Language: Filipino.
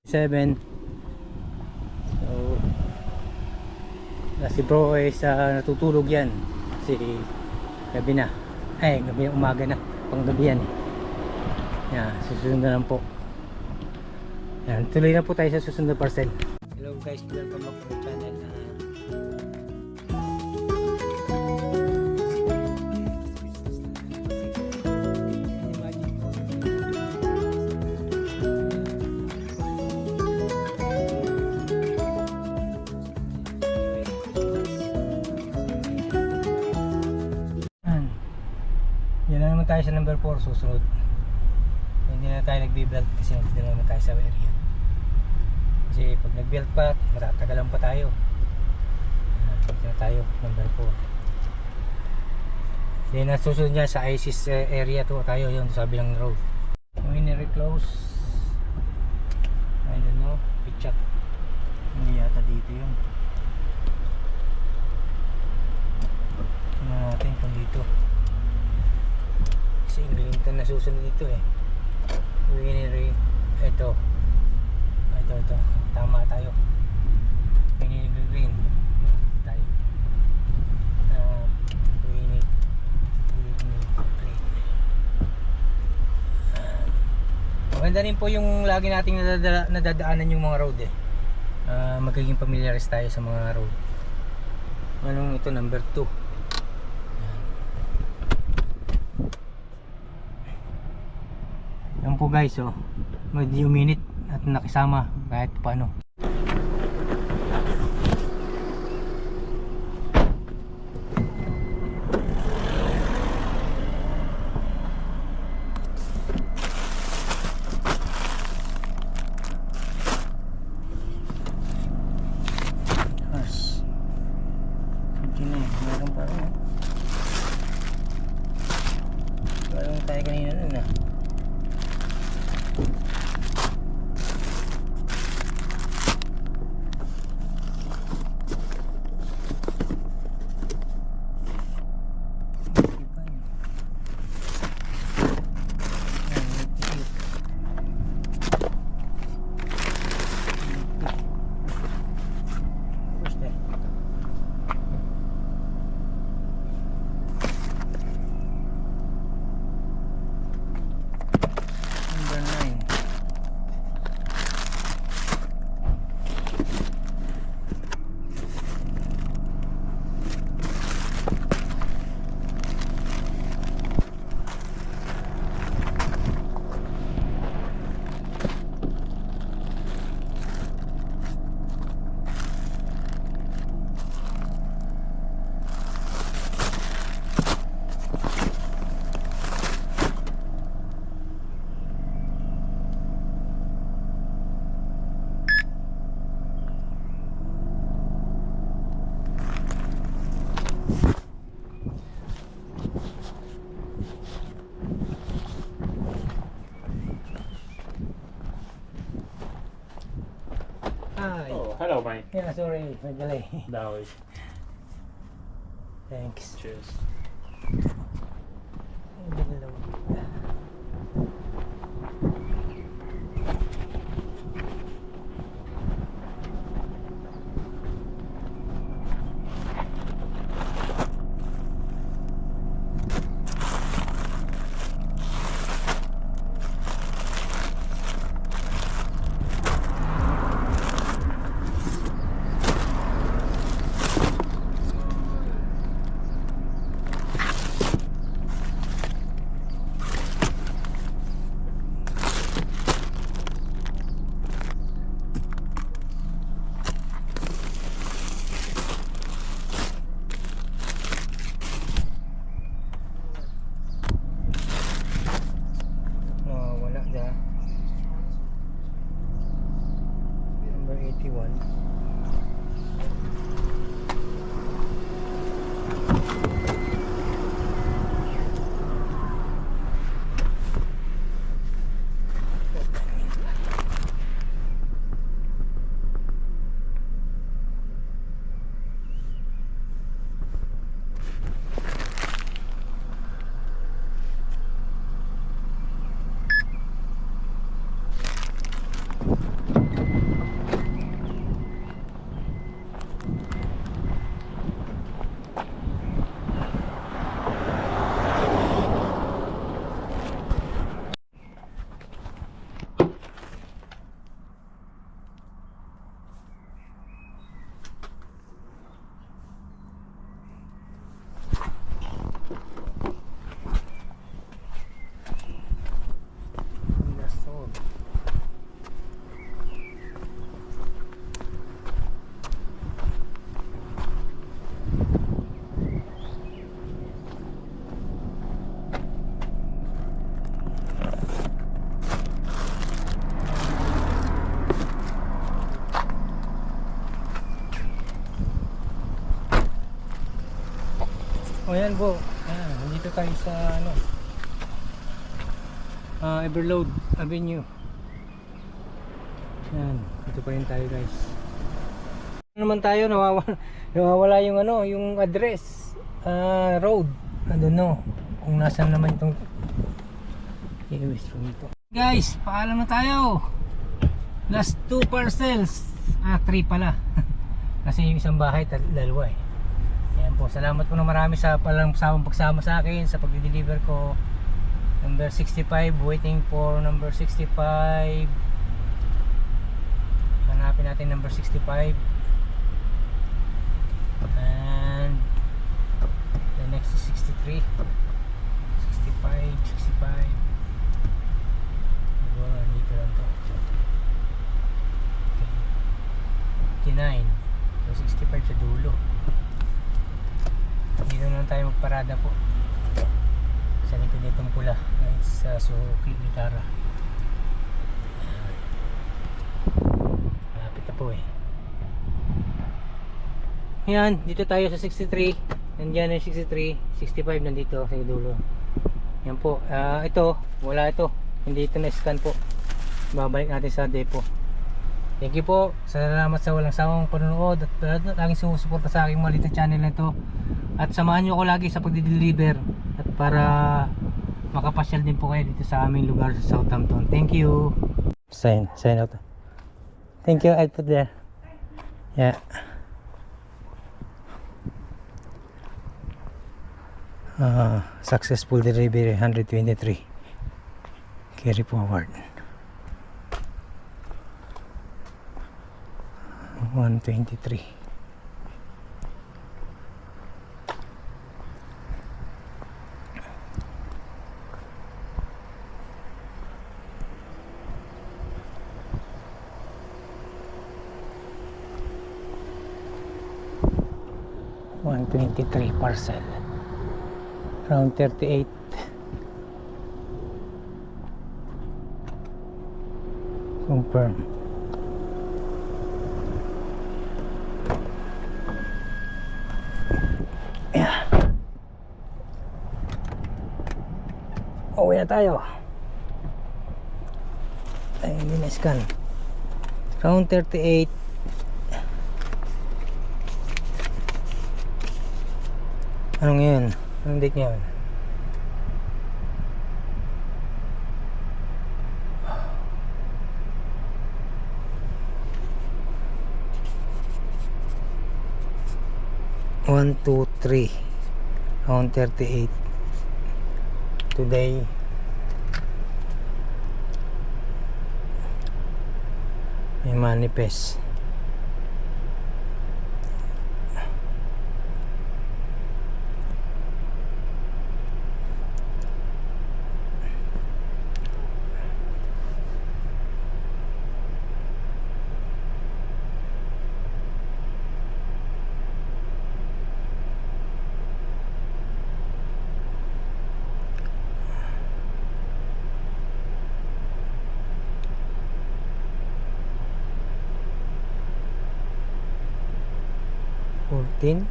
7. So si bro ay natutulog yan kasi gabi na, ay gabi na, umaga na, pang gabi yan yan, susunod na lang po yan, tuloy na po tayo sa susunod na parcel. Hello guys, welcome back to my channel. Yan na naman tayo sa number 4 susunod. Hindi na tayo nagbi-belt kasi hindi na naman tayo sa area. Kasi pag nag-belt pa, matatagalan pa tayo. Hindi na tayo, number 4. Then susunod niya sa ISIS area to tayo, yun sa bilang road. Winery close. I don't know, pitchak. Hindi yata dito yun. Tingnan natin kung dito. Kasi Ingleton na susunod dito Winery, ito tama tayo. Winery Green tayo. Winery Green. Maganda rin po yung lagi nating nadadaanan yung mga road magiging familiaris tayo sa mga road. Anong ito, number 2. Yan po guys, medyo minute at nakisama kahit paano. Harsh. Hindi na meron pa rin parang tayo kanina nun Hi. Oh, hello, mate. Yeah, sorry, may delay. No worries. Thanks. Cheers. Number 81. O yan po. Ayan, nandito tayo sa ano, Everload Avenue. Yan, dito pa rin tayo guys. Ano naman tayo, nawawala yung ano, yung address, road. I don't know kung nasaan naman itong guys, paalam na tayo. Last 2 parcels. 3 pala. Kasi yung isang bahay, dalawa eh. Ayan po, salamat po na marami sa pagsama sa akin sa pagdi-deliver ko. Number 65, waiting for number 65. Hanapin natin number 65. And the next is 63. 65, 65. Siguro dito lang to. Okay. 59. So 65 sa dulo. Dito na lang tayo magparada po. Sa likod nitong pula. Sa Suzuki Vitara. Malapit na po eh. Yan, dito tayo sa 63. Nandiyan yung 63. 65 nandito sa dulo. Yan po. Ito, wala ito. Hindi ito na-scan po. Babalik natin sa depo. Thank you po. Salamat sa walang sawang panonood at laging sumusuporta sa aking maliit na channel na ito. At samahan nyo ako lagi sa pagdi-deliver at para makapasyal din po kayo dito sa aming lugar sa Southampton. Thank you. Sign out. Thank you. I'll put there. Yeah. Successful delivery 123. Carry forward 123. Parcel round 38. Confirm. Yeah. Uwi na tayo. Ay, hindi na-scan. Round 38. Anong yan? Anong date niya? One, two, three. Round 38. Today. May manifest. Tin